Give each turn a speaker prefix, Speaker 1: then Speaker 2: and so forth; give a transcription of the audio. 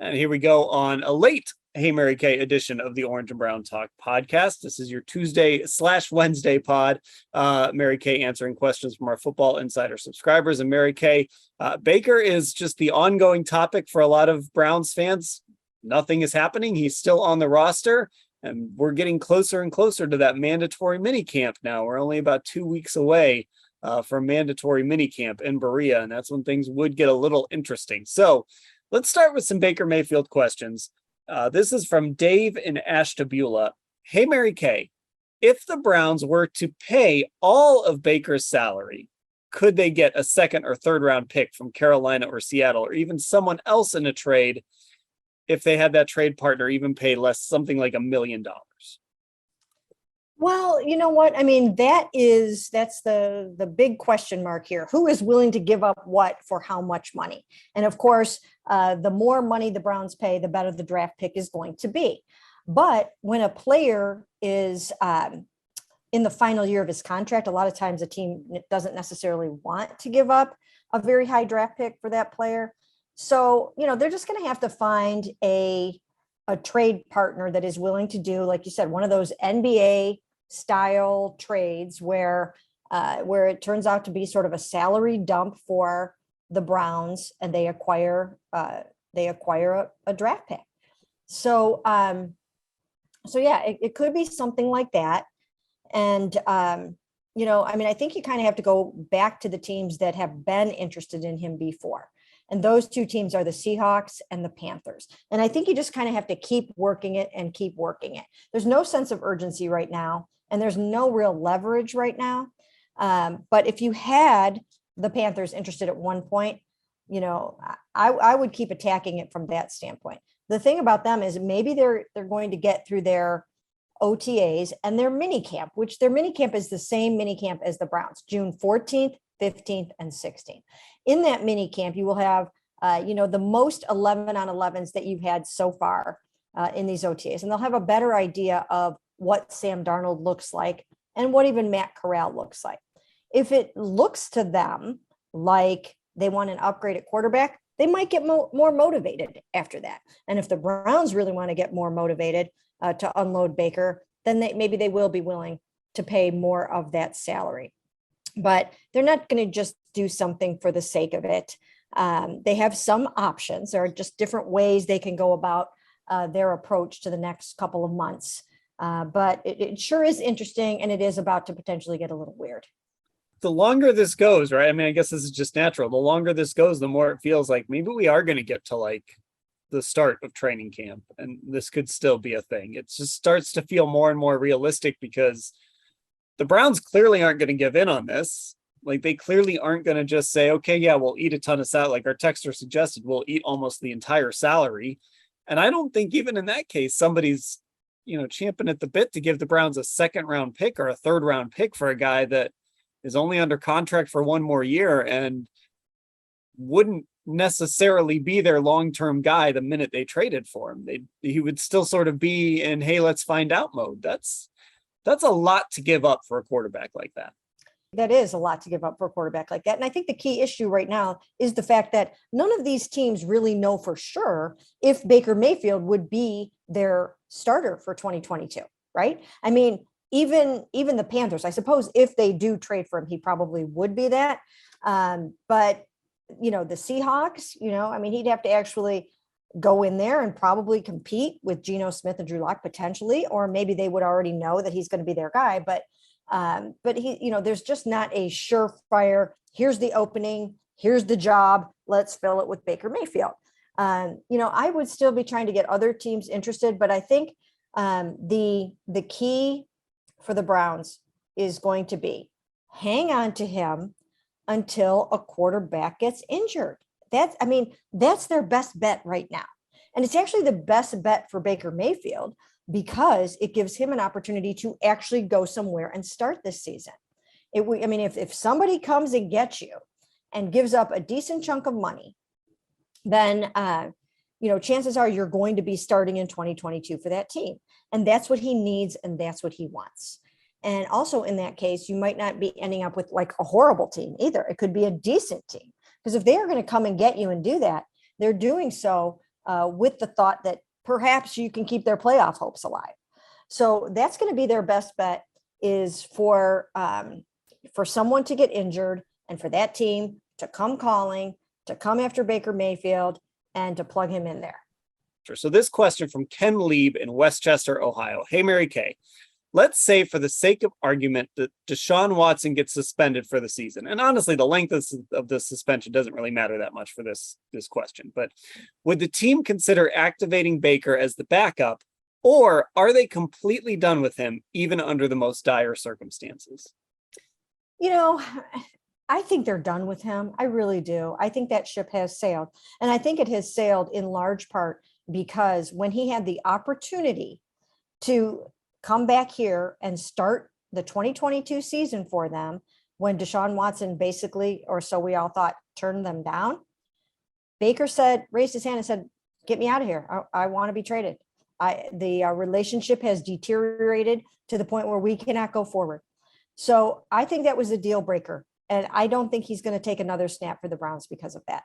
Speaker 1: And here we go on a late Hey Mary Kay edition of the Orange and Brown Talk podcast. This is your Tuesday/Wednesday pod. Mary Kay answering questions from our Football Insider subscribers. And Mary Kay, Baker is just the ongoing topic for a lot of Browns fans. Nothing is happening. He's still on the roster, and we're getting closer and closer to that mandatory minicamp now. We're only about 2 weeks away from mandatory minicamp in Berea, and that's when things would get a little interesting. So let's start with some Baker Mayfield questions. This is from Dave in Ashtabula. Hey, Mary Kay, if the Browns were to pay all of Baker's salary, could they get a second or third round pick from Carolina or Seattle, or even someone else in a trade if they had that trade partner even pay less, something like $1 million?
Speaker 2: Well, you know what? I mean, that's the big question mark here. Who is willing to give up what for how much money? And of course, the more money the Browns pay, the better the draft pick is going to be. But when a player is in the final year of his contract, a lot of times a team doesn't necessarily want to give up a very high draft pick for that player. So, they're just going to have to find a trade partner that is willing to do, like you said, one of those NBA style trades where it turns out to be sort of a salary dump for the Browns, and they acquire a draft pick. So yeah, it could be something like that. And I think you kind of have to go back to the teams that have been interested in him before. And those two teams are the Seahawks and the Panthers. And I think you just kind of have to keep working it and keep working it. There's no sense of urgency right now, and there's no real leverage right now. But if you had the Panthers interested at one point, I would keep attacking it from that standpoint. The thing about them is maybe they're going to get through their OTAs and their mini camp, which their mini camp is the same mini camp as the Browns, June 14th, 15th, and 16th. In that mini camp, you will have, the most 11 on 11s that you've had so far in these OTAs. And they'll have a better idea of what Sam Darnold looks like and what even Matt Corral looks like. If it looks to them like they want an upgrade at quarterback, they might get more motivated after that. And if the Browns really want to get more motivated to unload Baker, then maybe they will be willing to pay more of that salary. But they're not going to just do something for the sake of it. They have some options. There are just different ways they can go about their approach to the next couple of months. But it sure is interesting, and it is about to potentially get a little weird.
Speaker 1: The longer this goes, right? I mean, I guess this is just natural. The longer this goes, the more it feels like maybe we are going to get to like the start of training camp, and this could still be a thing. It just starts to feel more and more realistic because the Browns clearly aren't going to give in on this. Like, they clearly aren't going to just say, okay, yeah, we'll eat a ton of salary. Like our texter suggested, we'll eat almost the entire salary. And I don't think even in that case, somebody's, champing at the bit to give the Browns a second round pick or a third round pick for a guy that is only under contract for one more year and wouldn't necessarily be their long-term guy the minute they traded for him. He would still sort of be in, hey, let's find out mode. That's a lot to give up for a quarterback like that.
Speaker 2: That is a lot to give up for a quarterback like that. And I think the key issue right now is the fact that none of these teams really know for sure if Baker Mayfield would be their starter for 2022, right? I mean, even the Panthers, I suppose if they do trade for him, he probably would be that. But, the Seahawks, he'd have to actually go in there and probably compete with Geno Smith and Drew Lock potentially, or maybe they would already know that he's going to be their guy. But he, there's just not a surefire, here's the opening, here's the job, let's fill it with Baker Mayfield. I would still be trying to get other teams interested, but I think the key for the Browns is going to be hang on to him until a quarterback gets injured. That's their best bet right now. And it's actually the best bet for Baker Mayfield because it gives him an opportunity to actually go somewhere and start this season. If somebody comes and gets you and gives up a decent chunk of money, then, chances are you're going to be starting in 2022 for that team. And that's what he needs. And that's what he wants. And also in that case, you might not be ending up with like a horrible team either. It could be a decent team. Because if they are going to come and get you and do that, they're doing so with the thought that perhaps you can keep their playoff hopes alive. So that's going to be their best bet, is for someone to get injured and for that team to come calling, to come after Baker Mayfield and to plug him in there.
Speaker 1: Sure. So this question from Ken Lieb in Westchester, Ohio. Hey, Mary Kay. Let's say, for the sake of argument, that Deshaun Watson gets suspended for the season. And honestly, the length of the suspension doesn't really matter that much for this question. But would the team consider activating Baker as the backup, or are they completely done with him, even under the most dire circumstances?
Speaker 2: You know, I think they're done with him. I really do. I think that ship has sailed. And I think it has sailed in large part because when he had the opportunity to come back here and start the 2022 season for them, when Deshaun Watson basically, or so we all thought, turned them down, Baker raised his hand and said, get me out of here. I want to be traded. The relationship has deteriorated to the point where we cannot go forward. So I think that was a deal breaker. And I don't think he's going to take another snap for the Browns because of that.